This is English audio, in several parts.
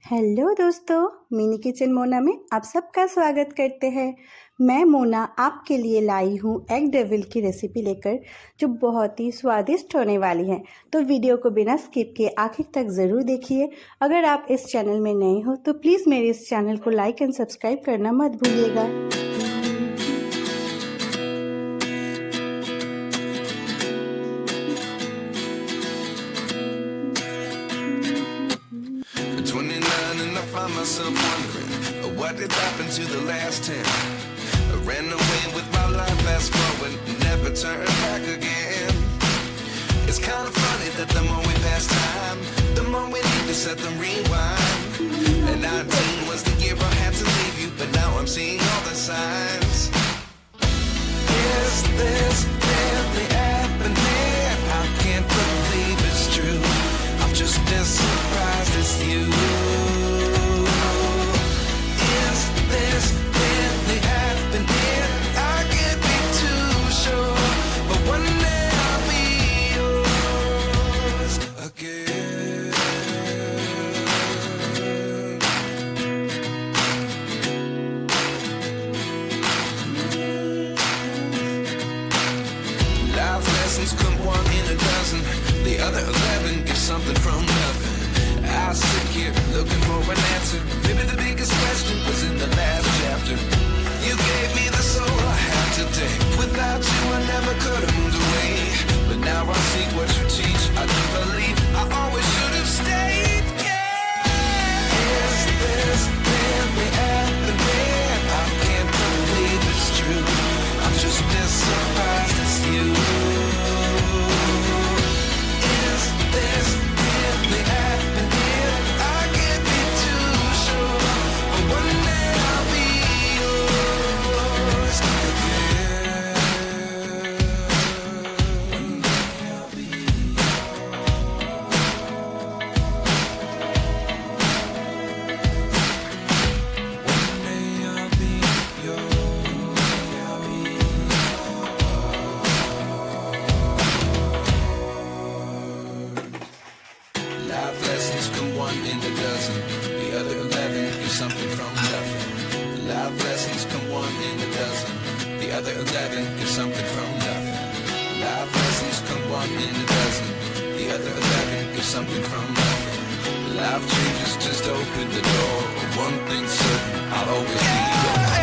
Hello दोस्तों, mini kitchen Mona में आप सबका स्वागत करते हैं। मैं मोना आपके लिए लाई हूँ एग डेविल की रेसिपी लेकर, जो बहुत ही स्वादिष्ट होने वाली है। तो वीडियो को बिना स्किप किए आखिर तक ज़रूर देखिए। अगर आप इस चैनल में नए हो तो प्लीज़ मेरे इस चैनल को लाइक एंड सब्सक्राइब करना मत भूलिएगा। Find myself wondering what did happen to the last 10. I ran away with my life, fast forward, never turn back again. It's kind of funny that the more we pass time, the more we need to set them rewind. And 19 was the year I had to leave you, but now I'm seeing all the signs. Is this really happening? I can't believe it's true. I'm just as surprised as you. This really happening? I can't be too sure, but one day I'll be yours again. Life lessons come one in a dozen, the other 11 get something from nothing. I sit here looking for an answer. Maybe the biggest question was in the last chapter. You gave me the soul I have today. Without you I never could have moved away. But now I see what you teach. I do believe I always should have stayed. Yeah. Is this really happening? I can't believe it's true. I'm just as surprised as you. Is this really happening? Something from nothing. Life lessons come one in a dozen. The other 11 get something from nothing. Life lessons come one in a dozen. The other 11 get something from nothing. Life changes just open the door. One thing's certain, I'll always be yours.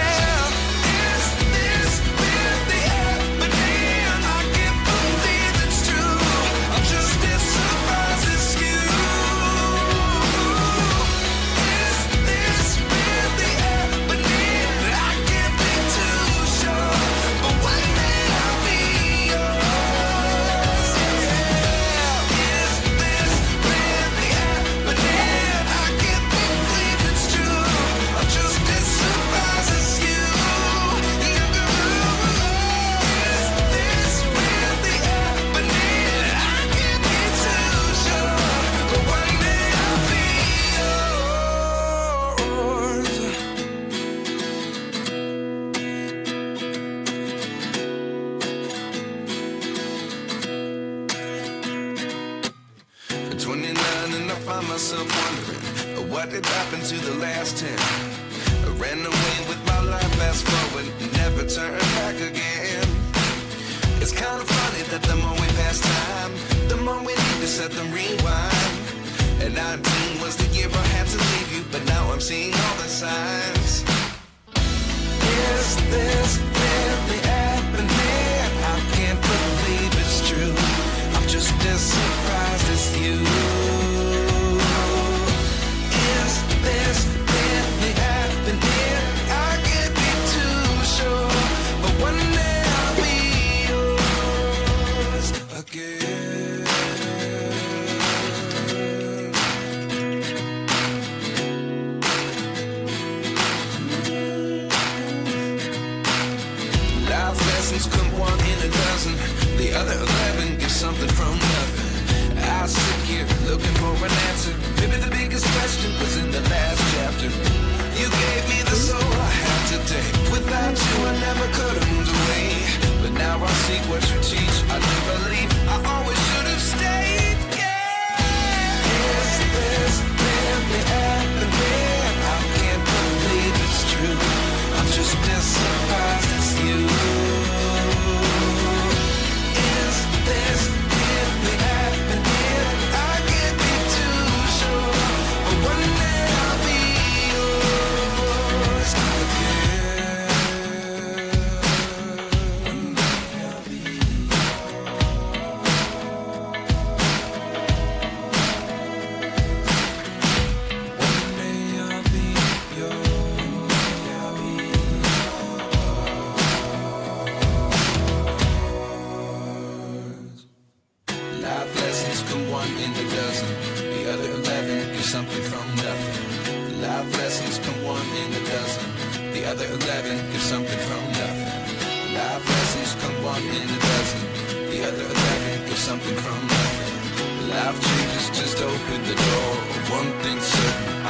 Myself wondering what did happen to the last 10. I ran away with my life, fast forward, never turn back again. It's kind of funny that the more we pass time, the more we need to set them rewind. And 19 was the year I had to leave you, but now I'm seeing all the signs. Is this really happening? I can't believe it's true. I'm just as surprised as you. This really happening? I can't be too sure, but one day I'll be yours again. Life lessons come one in a dozen. The other 11 get something from nothing. Life lessons come one in a dozen. The other 11 get something from nothing. Life changes just open the door. One thing's certain,